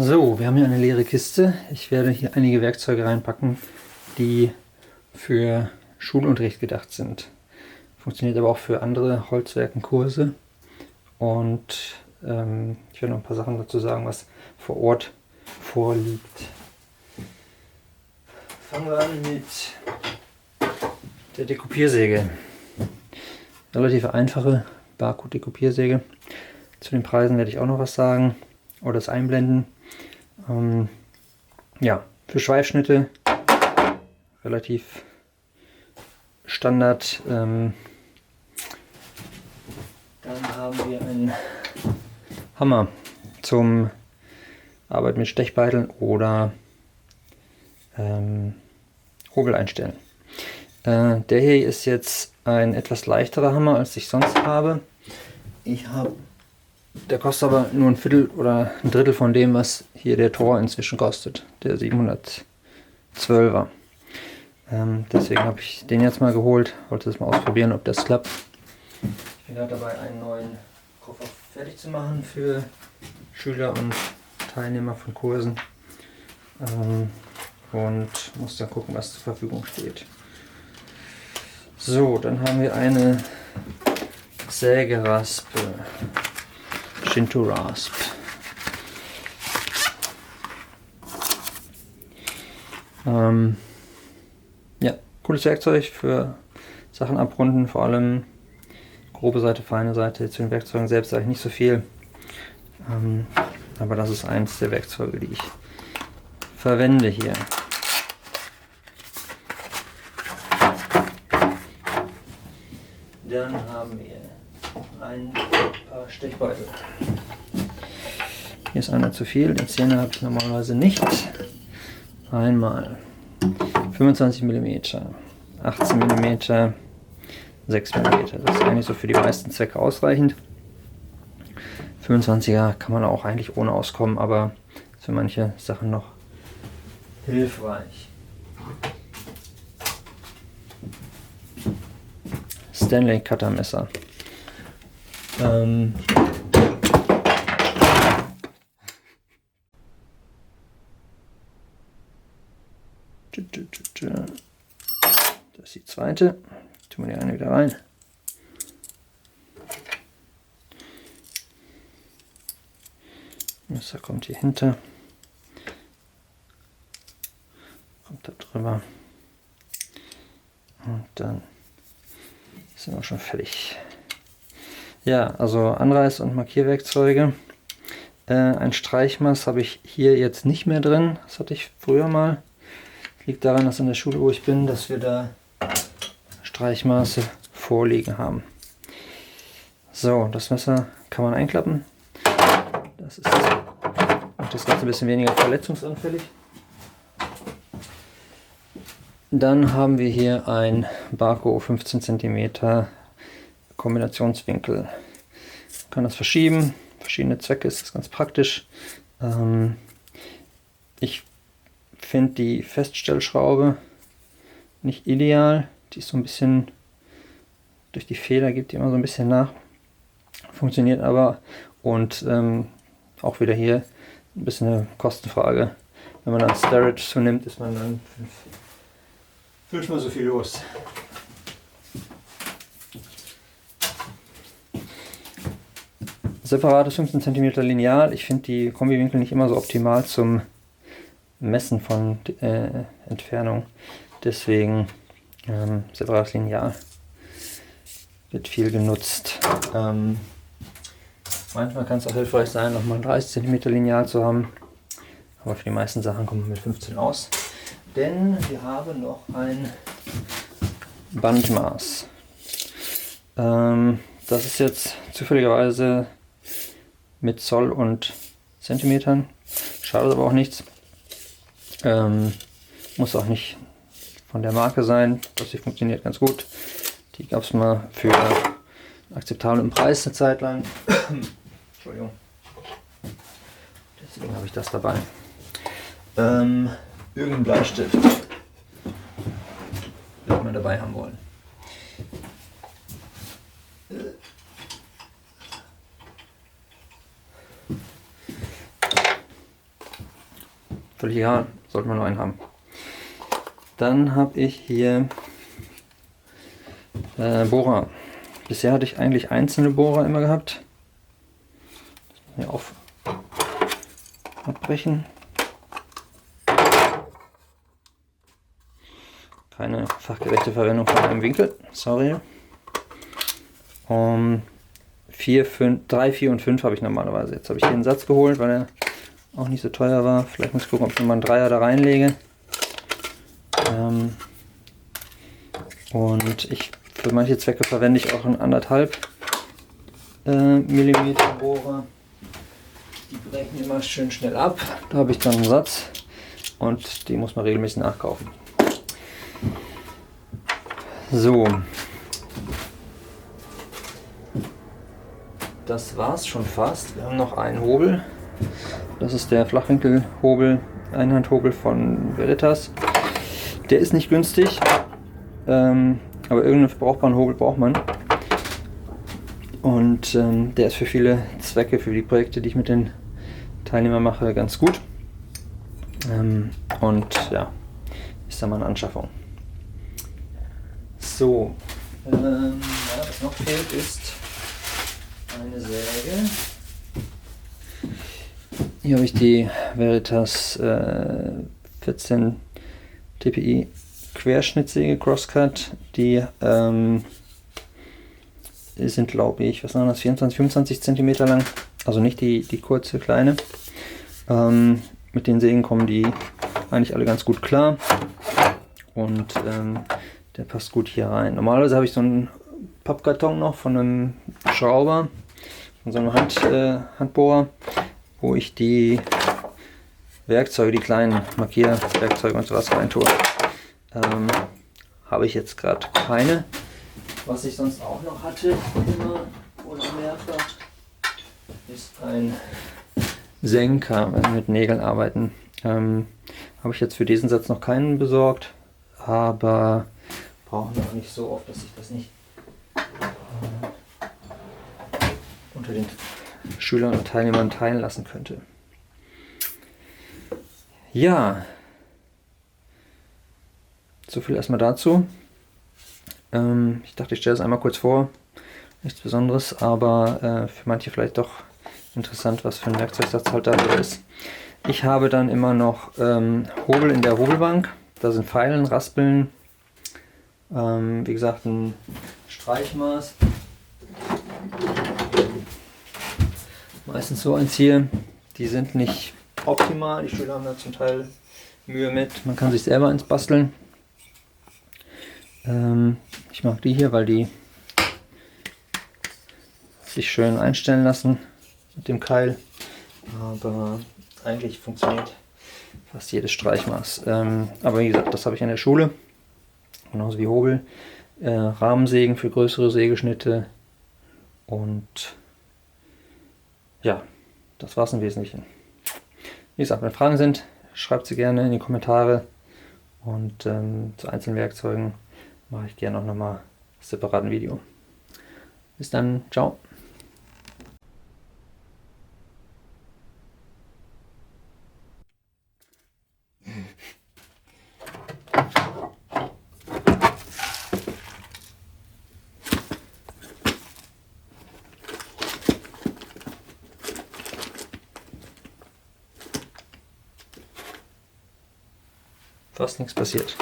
So, wir haben hier eine leere Kiste. Ich werde hier einige Werkzeuge reinpacken, die für Schulunterricht gedacht sind. Funktioniert aber auch für andere Holzwerkenkurse. Und ich werde noch ein paar Sachen dazu sagen, was vor Ort vorliegt. Fangen wir an mit der Dekupiersäge. Relativ einfache Barcode-Dekupiersäge. Zu den Preisen werde ich auch noch was sagen oder das einblenden. Ja, für Schweifschnitte relativ Standard. Dann haben wir einen Hammer zum Arbeiten mit Stechbeiteln oder Hobel einstellen. Der hier ist jetzt ein etwas leichterer Hammer, als ich sonst habe. Der kostet aber nur ein Viertel oder ein Drittel von dem, was hier der Thor inzwischen kostet, der 712er. Deswegen habe ich den jetzt mal geholt, wollte das mal ausprobieren, ob das klappt. Ich bin gerade dabei, einen neuen Koffer fertig zu machen für Schüler und Teilnehmer von Kursen. Und muss dann gucken, was zur Verfügung steht. So, dann haben wir eine Sägeraspe. Shinto Rasp. Ja, cooles Werkzeug für Sachen abrunden, vor allem grobe Seite, feine Seite. Zu den Werkzeugen selbst sage ich nicht so viel, aber das ist eins der Werkzeuge, die ich verwende hier. Dann haben wir ein paar Stechbeutel. Hier ist einer zu viel, den 10er habe ich normalerweise nicht. Einmal 25 mm, 18 mm, 6 mm. Das ist eigentlich so für die meisten Zwecke ausreichend. 25er kann man auch eigentlich ohne auskommen, aber ist für manche Sachen noch hilfreich. Stanley Cutter Messer. Das ist die zweite. Tun wir die eine wieder rein. Messer kommt hier hinter. Kommt da drüber. Und dann sind wir schon fertig. Ja, also Anreiß- und Markierwerkzeuge. Ein Streichmaß habe ich hier jetzt nicht mehr drin. Das hatte ich früher mal. Liegt daran, dass in der Schule, wo ich bin, dass wir da Streichmaße vorliegen haben. So, das Messer kann man einklappen. Das macht das Ganze ein bisschen weniger verletzungsanfällig. Dann haben wir hier ein Barco 15 cm Kombinationswinkel. Man kann das verschieben, verschiedene Zwecke, ist das ganz praktisch. Ich finde die Feststellschraube nicht ideal. Die ist so ein bisschen durch die Feder, gibt die immer so ein bisschen nach. Funktioniert aber und auch wieder hier ein bisschen eine Kostenfrage. Wenn man dann Starage so nimmt, ist man dann fünfmal so viel los. Separates 15 cm Lineal. Ich finde die Kombiwinkel nicht immer so optimal zum Messen von Entfernung. Deswegen separates Lineal wird viel genutzt. Manchmal kann es auch hilfreich sein, nochmal ein 30 cm Lineal zu haben. Aber für die meisten Sachen kommt man mit 15 aus. Denn wir haben noch ein Bandmaß. Das ist jetzt zufälligerweise mit Zoll und Zentimetern. Schadet aber auch nichts. Muss auch nicht von der Marke sein. Das hier funktioniert ganz gut. Die gab es mal für einen akzeptablen Preis eine Zeit lang. Entschuldigung. Deswegen habe ich das dabei. Irgendein Bleistift wird man dabei haben wollen. völlig egal, sollte man nur einen haben. Dann habe ich hier Bohrer. Bisher hatte ich eigentlich einzelne Bohrer immer gehabt. Hier abbrechen. Keine fachgerechte Verwendung von einem Winkel, sorry. 3, 4 und 5 habe ich normalerweise. Jetzt habe ich hier einen Satz geholt, weil er auch nicht so teuer war. Vielleicht muss ich gucken, ob ich nochmal einen Dreier da reinlege. Und für manche Zwecke verwende ich auch einen 1,5 Millimeter Bohrer. Die brechen immer schön schnell ab. Da habe ich dann einen Satz und die muss man regelmäßig nachkaufen. So. Das war's schon fast. Wir haben noch einen Hobel. Das ist der Flachwinkelhobel, Einhandhobel von Veritas. Der ist nicht günstig, aber irgendeinen verbrauchbaren Hobel braucht man. Und der ist für viele Zwecke, für die Projekte, die ich mit den Teilnehmern mache, ganz gut. Und ja, ist da mal eine Anschaffung. So, was noch fehlt, ist eine Säge. Hier habe ich die Veritas 14 TPI Querschnittsäge Crosscut. Die sind, glaube ich, 24, 25 cm lang. Also nicht die kurze, kleine. Mit den Sägen kommen die eigentlich alle ganz gut klar. Und der passt gut hier rein. Normalerweise habe ich so einen Pappkarton noch von einem Schrauber, von so einem Handbohrer, wo ich die Werkzeuge, die kleinen Markierwerkzeuge und sowas rein tue. Habe ich jetzt gerade keine. Was ich sonst auch noch hatte, immer oder mehrfach, ist ein Senker, wenn wir mit Nägeln arbeiten. Habe ich jetzt für diesen Satz noch keinen besorgt, aber brauchen wir auch nicht so oft, dass ich das nicht unter den Schülern und Teilnehmern teilen lassen könnte. Ja, so viel erstmal dazu. Ich dachte, ich stelle es einmal kurz vor. Nichts Besonderes, aber für manche vielleicht doch interessant, was für ein Werkzeugsatz halt da ist. Ich habe dann immer noch Hobel in der Hobelbank. Da sind Feilen, Raspeln, wie gesagt ein Streichmaß. Meistens so eins hier. Die sind nicht optimal. Die Schüler haben da zum Teil Mühe mit. Man kann sich selber eins basteln. Ich mag die hier, weil die sich schön einstellen lassen mit dem Keil. Aber eigentlich funktioniert fast jedes Streichmaß. Aber wie gesagt, das habe ich in der Schule. Genauso wie Hobel. Rahmensägen für größere Sägeschnitte. Und ja, das war es im Wesentlichen. Wie gesagt, wenn Fragen sind, schreibt sie gerne in die Kommentare. Und zu einzelnen Werkzeugen mache ich gerne auch nochmal ein separates Video. Bis dann, ciao. Fast nichts passiert.